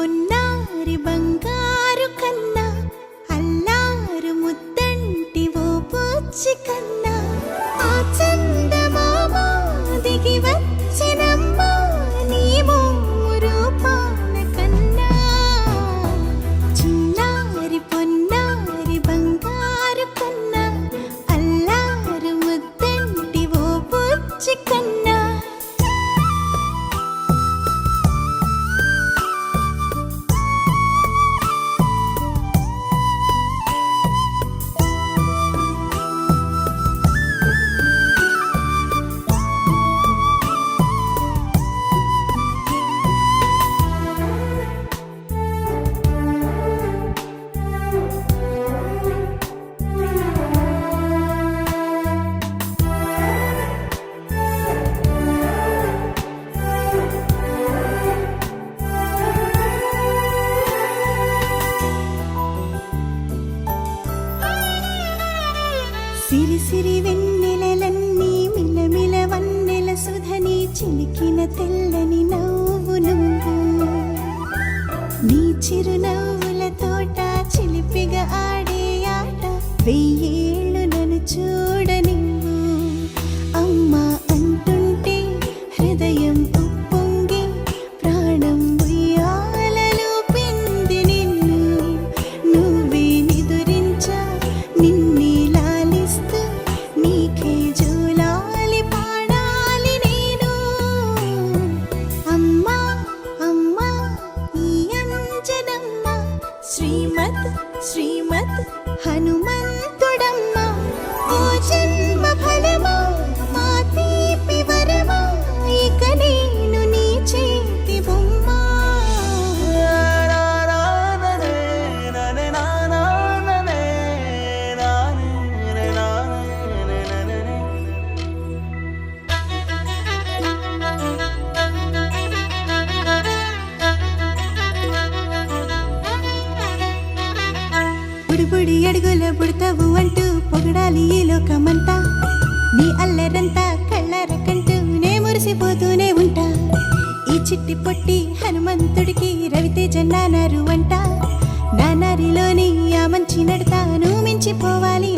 పొన్నారి బంగారు కన్నా అల్లారు ముద్దంటి ఓ బుచ్చి కన్నా ఆ చందమామ దిగి వచ్చినమ్మా నీ మోము రూపాన కన్నా చిన్నారి పొన్నారి బంగారు కన్నా అల్లారు ముద్దంటి ఓ బుచ్చి కన్నా. సిరి సిరి వెన్నెలలన్నీ మిలమిల వన్నెల సుధని చిలికిన తెల్లని నవ్వు నువ్వు నీ చిరునవ్వుల తోట చిలిపిగా ఆడే ఆట వెయ్యేళ్ళు నన్ను చూడనివ్వు. అమ్మా అంటుంటే హృదయం ఉప్పొంగి ప్రాణం ఉయ్యాలలో పిండి నిన్ను నువ్వే నిదురించా నిన్నే నీకే జోలాలి పాడాలి నేను. అమ్మా అమ్మా ఈ అంజనమ్మ శ్రీమత్ శ్రీమత్ హనుమంతుడమ్మ ఓ జన్మ ఫలమా మా తీపి వరమా ఇక నేను నీ చేతి బొమ్మ. బుడి అడుగుల బుడతావు అంటూ పొగడాలి ఈ లోకమంతా నీ అల్లరంతా కళ్ళారకంటూ నే మురిసిపోతూనే ఉంటా. ఈ చిట్టి పొట్టి హనుమంతుడికి రవితేజ నానారు అంట నానారిలోని ఆ మంచి నడతాను మించిపోవాలి